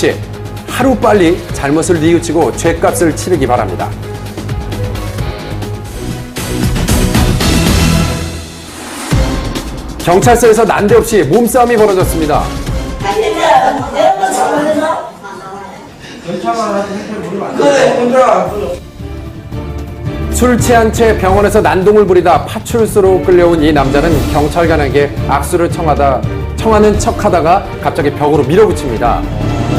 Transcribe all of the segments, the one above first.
없이 하루빨리 잘못을 뉘우치고 죗값을 치르기 바랍니다. 경찰서에서 난데없이 몸싸움이 벌어졌습니다. 술 취한 채 병원에서 난동을 부리다 파출소로 끌려온 이 남자는 경찰관에게 악수를 청하는 척하다가 갑자기 벽으로 밀어붙입니다.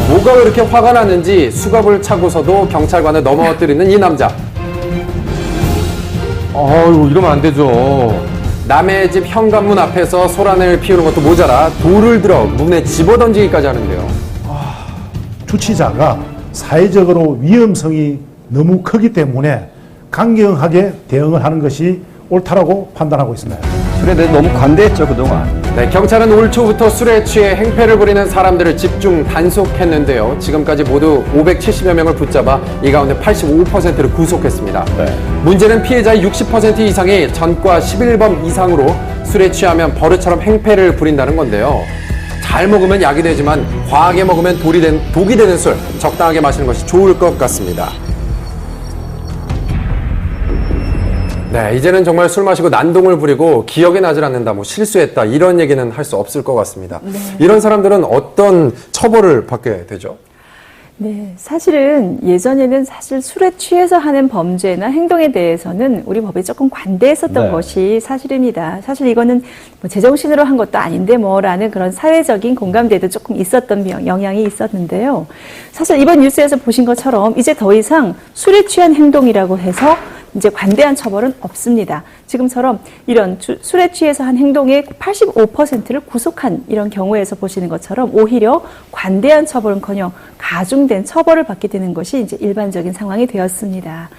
뭐가 왜 이렇게 화가 났는지 수갑을 차고서도 경찰관을 넘어뜨리는 이 남자. 이러면 안 되죠. 남의 집 현관문 앞에서 소란을 피우는 것도 모자라 돌을 들어 문에 집어던지기까지 하는데요. 주치자가 사회적으로 위험성이 너무 크기 때문에 강경하게 대응을 하는 것이 옳다라고 판단하고 있습니다. 술에 대해 너무 관대했죠, 그동안. 네, 경찰은 올 초부터 술에 취해 행패를 부리는 사람들을 집중 단속했는데요. 지금까지 모두 570여 명을 붙잡아 이 가운데 85%를 구속했습니다. 네. 문제는 피해자의 60% 이상이 전과 11범 이상으로 술에 취하면 버릇처럼 행패를 부린다는 건데요. 잘 먹으면 약이 되지만 과하게 먹으면 독이 되는 술, 적당하게 마시는 것이 좋을 것 같습니다. 네, 이제는 정말 술 마시고 난동을 부리고 기억이 나질 않는다, 실수했다, 이런 얘기는 할 수 없을 것 같습니다. 네. 이런 사람들은 어떤 처벌을 받게 되죠? 네, 사실은 예전에는 사실 술에 취해서 하는 범죄나 행동에 대해서는 우리 법이 조금 관대했었던 네. 것이 사실입니다. 사실 이거는 제정신으로 한 것도 아닌데 뭐라는 그런 사회적인 공감대도 조금 있었던 영향이 있었는데요. 사실 이번 뉴스에서 보신 것처럼 이제 더 이상 술에 취한 행동이라고 해서 이제 관대한 처벌은 없습니다. 지금처럼 이런 술에 취해서 한 행동의 85%를 구속한 이런 경우에서 보시는 것처럼 오히려 관대한 처벌은커녕 가중된 처벌을 받게 되는 것이 이제 일반적인 상황이 되었습니다.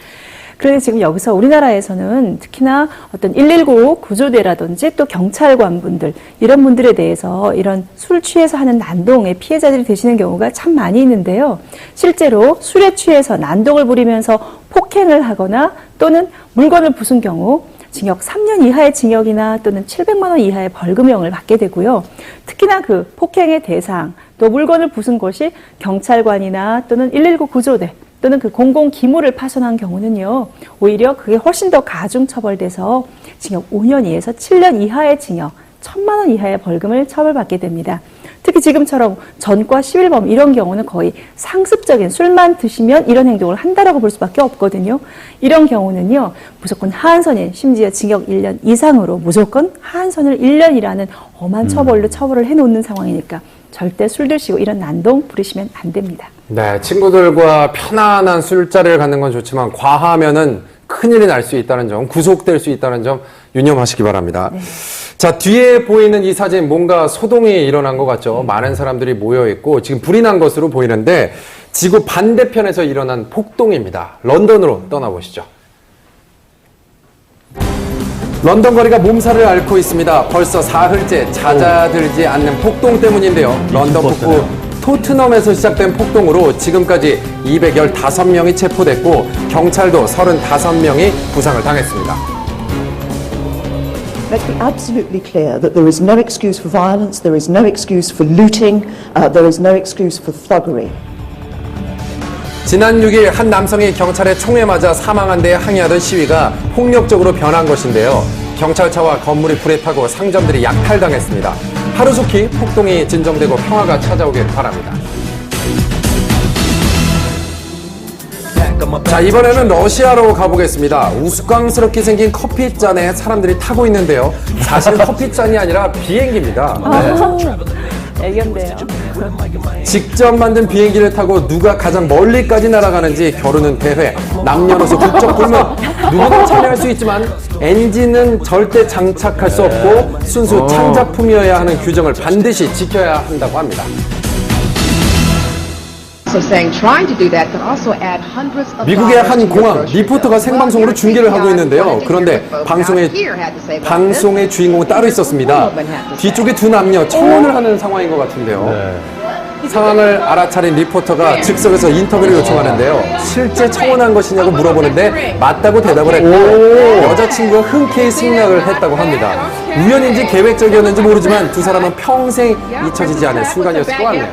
그런데 지금 여기서 우리나라에서는 특히나 어떤 119 구조대라든지 또 경찰관분들 이런 분들에 대해서 이런 술 취해서 하는 난동의 피해자들이 되시는 경우가 참 많이 있는데요. 실제로 술에 취해서 난동을 부리면서 폭행을 하거나 또는 물건을 부순 경우 징역 3년 이하의 징역이나 또는 700만 원 이하의 벌금형을 받게 되고요. 특히나 그 폭행의 대상 또 물건을 부순 것이 경찰관이나 또는 119 구조대 또는 그 공공기물을 파손한 경우는요, 오히려 그게 훨씬 더 가중 처벌돼서 징역 5년 이하에서 7년 이하의 징역, 1,000만 원 이하의 벌금을 처벌받게 됩니다. 특히 지금처럼 전과 11범 이런 경우는 거의 상습적인 술만 드시면 이런 행동을 한다라고 볼 수밖에 없거든요. 이런 경우는요, 무조건 하한선인 심지어 징역 1년 이상으로 무조건 하한선을 1년이라는 엄한 처벌로 처벌을 해놓는 상황이니까 절대 술 드시고 이런 난동 부리시면 안 됩니다. 네, 친구들과 편안한 술자리를 갖는 건 좋지만 과하면은 큰일이 날 수 있다는 점, 구속될 수 있다는 점 유념하시기 바랍니다. 네. 자, 뒤에 보이는 이 사진 뭔가 소동이 일어난 것 같죠? 많은 사람들이 모여 있고 지금 불이 난 것으로 보이는데 지구 반대편에서 일어난 폭동입니다. 런던으로 떠나보시죠. 런던 거리가 몸살을 앓고 있습니다. 벌써 사흘째 잦아들지 않는 폭동 때문인데요. 런던 북부 토트넘에서 시작된 폭동으로 지금까지 215명이 체포됐고 경찰도 35명이 부상을 당했습니다. Let's be absolutely clear that there is no excuse for violence, there is no excuse for looting, there is no excuse for thuggery. 지난 6일 한 남성이 경찰의 총에 맞아 사망한 데 항의하던 시위가 폭력적으로 변한 것인데요. 경찰차와 건물이 불에 타고 상점들이 약탈당했습니다. 하루속히 폭동이 진정되고 평화가 찾아오길 바랍니다. 자, 이번에는 러시아로 가보겠습니다. 우스꽝스럽게 생긴 커피잔에 사람들이 타고 있는데요. 사실 커피잔이 아니라 비행기입니다. 애견데요. 직접 만든 비행기를 타고 누가 가장 멀리까지 날아가는지 겨루는 대회, 남녀노소 국적 불문, 누구나 참여할 수 있지만 엔진은 절대 장착할 수 없고 순수 창작품이어야 하는 규정을 반드시 지켜야 한다고 합니다. 미국의 한 공항 리포터가 생방송으로 중계를 하고 있는데요. 그런데 방송의 주인공은 따로 있었습니다. 뒤쪽에 두 남녀 청혼을 하는 상황인 것 같은데요. 네. 상황을 알아차린 리포터가 즉석에서 인터뷰를 요청하는데요. 실제 청혼한 것이냐고 물어보는데 맞다고 대답을 했고 여자친구가 흔쾌히 승낙을 했다고 합니다. 우연인지 계획적이었는지 모르지만 두 사람은 평생 잊혀지지 않을 순간이었을 것 같네요.